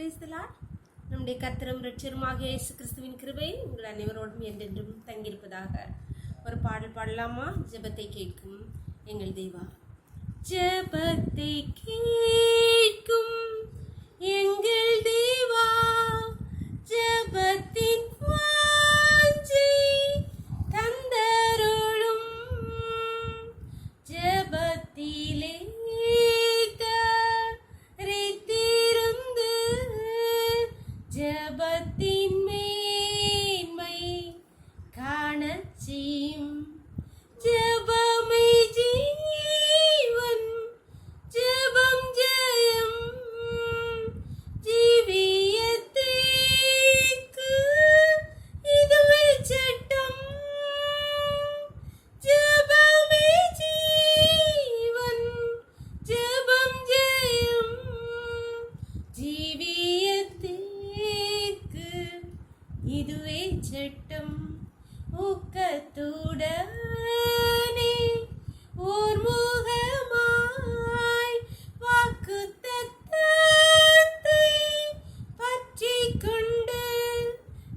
Praise the Lord. நம்முடைய கர்த்தரும் இரட்சகருமாக இயேசு கிறிஸ்துவின் கிருபை உங்கள் அனைவரோடும் என்றென்றும் தங்கியிருப்பதாக. ஒரு பாடல் பாடலாமா? ஜெபத்தை கேட்கும் எங்கள் தேவா. ஜெபத்தை கேட்கும் எங்கள் தேவா, ஜெபத்தின் வாஞ்சை தந்தருளும், ஜெபத்திலே ஜெபத்தின் மேன்மை காணச் செய்யும். ஜெபமே ஜீவன், ஜெபம் ஜெயம், ஜீவியத்திற்கு இதுவே சட்டம். ஜெபமே ஜீவன், ஜெபம் ஜெயம், இதுவே சட்டம். ஊக்கத்துடனே ஓர்முகமாய் வாக்குத்தத்தத்தை பற்றிக் கொண்டு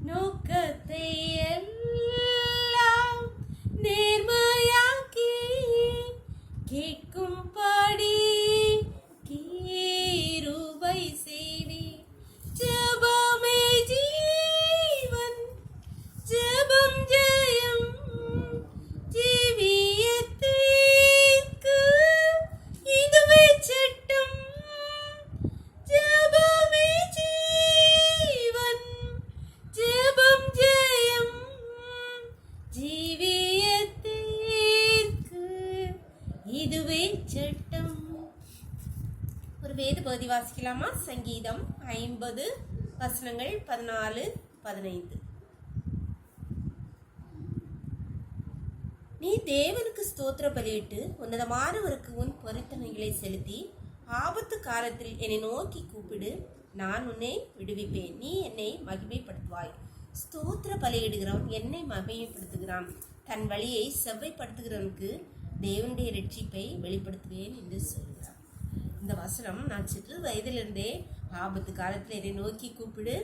நோக்கத்தை எல்லாம் நேர்மையாக்கி கேட்கும்படி கிருபை செய்வி. ஜெபமே ஜீவன், ஜெபம் ஜெயம், ஜீவியத்திற்கு இதுவே சட்டம். ஜெபமே ஜீவன், ஜெபம் ஜெயம், ஜீவியத்திற்கு இதுவே சட்டம். ஒரு வேத பகுதி வாசிக்கலாமா? சங்கீதம் 50 வசனங்கள் 14-15. நீ தேவனுக்கு ஸ்தோத்திர பலியிட்டு உன்னதமானவருக்கு உன் பொருத்தனைகளை செலுத்தி ஆபத்து காலத்தில் என்னை நோக்கி கூப்பிடு, நான் உன்னை விடுவிப்பேன், நீ என்னை மகிமைப்படுத்துவாய். ஸ்தோத்திர பலியிடுகிறவன் என்னை மகிமைப்படுத்துகிறான், தன் வழியை செவ்வைப்படுத்துகிறவனுக்கு தேவனுடைய ரட்சிப்பை வெளிப்படுத்துவேன் என்று சொல்கிறார். இந்த வசனம், நான் சிறு வயதிலிருந்தே ஆபத்து காலத்தில் என்னை நோக்கி கூப்பிடு,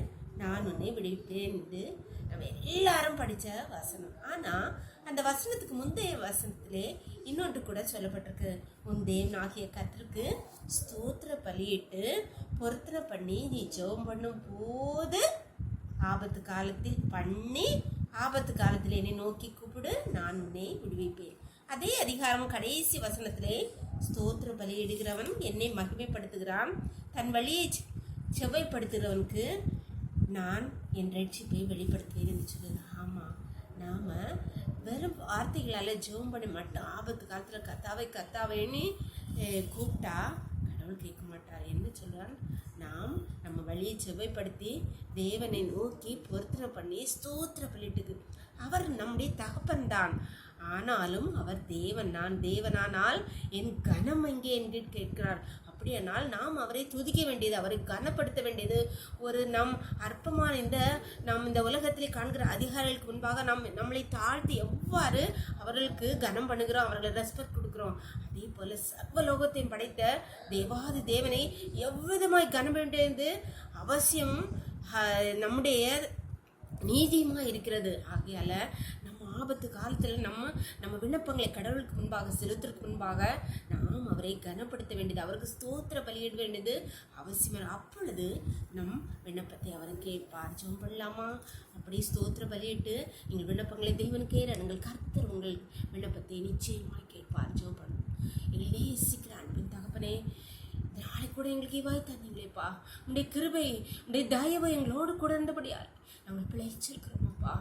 நான் உன்னை விடுவிப்பேன் என்று நம்ம எல்லாரும் படித்த வசனம். ஆனால் அந்த வசனத்துக்கு முந்தைய வசனத்திலே இன்னொன்று கூட சொல்லப்பட்டிருக்கு. உன் தேவனாகிய கர்த்தருக்கு ஸ்தோத்திர பலியிட்டு பொருத்தனை பண்ணி நீ ஜெபம் பண்ணும் போது ஆபத்து காலத்தில் என்னை நோக்கி கூப்பிடு, நான் உன்னை விடுவிப்பேன். அதே அதிகாரம் கடைசி வசனத்திலே ஸ்தோத்திர பலியிடுகிறவன் என்னை மகிமைப்படுத்துகிறான், தன் வழியை செவ்வைப்படுத்துகிறவனுக்கு நான் என் ரட்சிப்பை வெளிப்படுத்துவேன் என்று சொல்லுது. ஆமாம், நாம் வெறும் வார்த்தைகளால் ஜெபம் பண்ணி மட்டும் ஆபத்து காலத்தில் கத்தாவைன்னு கூப்பிட்டா கடவுள் கேட்க மாட்டார். என்ன சொல்கிறான்? நாம் நம்ம வழியை செவ்வைப்படுத்தி தேவனை நோக்கி பொருத்தனை பண்ணி ஸ்தோத்திர பலிட்டுக்கு. அவர் நம்முடைய தகப்பன் தான், ஆனாலும் அவர் தேவன். நான் தேவனானால் என் கனம் எங்கே என்று கேட்கிறார். அப்படியானால் நாம் அவரை துதிக்க வேண்டியது, அவரை கனப்படுத்த வேண்டியது. ஒரு அற்பமான இந்த உலகத்திலே காண்கிற அதிகாரிகளுக்கு முன்பாக நம்மளை தாழ்த்தி எவ்வாறு அவர்களுக்கு கனம் பண்ணுகிறோம், அவர்களை ரெஸ்பெக்ட் கொடுக்குறோம், அதே போல சர்வலோகத்தையும் படைத்த தேவாதி தேவனை எவ்விதமாய் கனம் வேண்டியது அவசியம் நம்முடைய நீதியமாக இருக்கிறது. ஆகையால் ஆபத்து காலத்தில் நம்ம விண்ணப்பங்களை கடவுளுக்கு முன்பாக செலுத்துறதுக்கு முன்பாக நாம் அவரை கனப்படுத்த வேண்டியது, அவருக்கு ஸ்தோத்திர பலியிட வேண்டியது அவசியம். அப்பொழுது நம் விண்ணப்பத்தை அவர் கேட்பார். ஜெபம் பண்ணலாமா? அப்படி ஸ்தோத்திர பலியிட்டு எங்கள் விண்ணப்பங்களை தேவனுக்கு ஏறுங்கள். கர்த்தர் உங்கள் விண்ணப்பத்தை நிச்சயமாக கேட்பார். ஜெபம் பண்ணும். எங்களை நேசிக்கிற அன்பின் தகப்பனே, நாளை கூட எங்களுக்கு இவாய் தந்தீங்களேப்பா. உடைய கிருபை, உடைய தயவு எங்களோடு கூட இருந்தபடியால் நாங்கள் பிழைச்சிருக்கிறோமப்பா.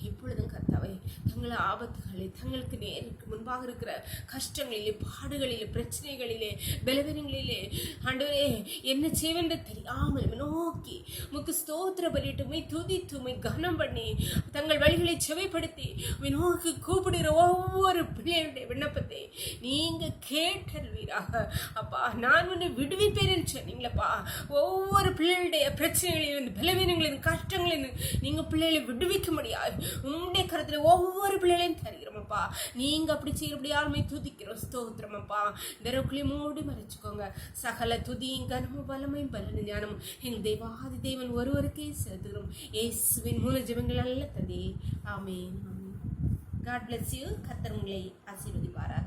எப்பொழுதும் கர்த்தாவே, தங்களை ஆபத்துகளில் தங்களுக்கு நேருக்கு முன்பாக இருக்கிற கஷ்டங்களிலே, பாடுகளிலே, பிரச்சனைகளிலே, பலவீனங்களிலே ஆண்டவரே என்ன செய்வென்று தெரியாமல் நோக்கி உமக்கு ஸ்தோத்திர பலியிட்டு துதித்து கனம் பண்ணி தங்கள் வழிகளை செவைப்படுத்தி நோக்கி கூப்பிடுகிற ஒவ்வொரு பிள்ளைகளுடைய விண்ணப்பத்தை நீங்க கேட்டல்வீராக. அப்பா, நான் உன்னை விடுவிப்பேன் சொன்னீங்களப்பா. ஒவ்வொரு பிள்ளைகளுடைய பிரச்சனைகளிலிருந்து, பலவீனங்களிலிருந்து, கஷ்டங்களிலிருந்து நீங்க பிள்ளைகளை விடுவிக்க முடியாது உம்முடைய கருத்துல ஒவ்வொரு பிள்ளைகளையும் தருகிறோமப்பா. நீங்க அப்படி செய்யறபடியாலுமே துதிக்கிறோம். ஸ்தோத்திரமப்பா. இந்த மூடி மறைச்சுக்கோங்க. சகல துதியும் கனமும் பலமையும் பலனும் ஞானமும் எங்கள் தேவாதி தேவன் ஒருவருக்கே செலுத்துகிறோம். இயேசுவின் மூல ஜெபங்கள் நல்ல தந்தையே. ஆமென். God bless you. கர்த்தர் உங்களை ஆசீர்வதிப்பாராக.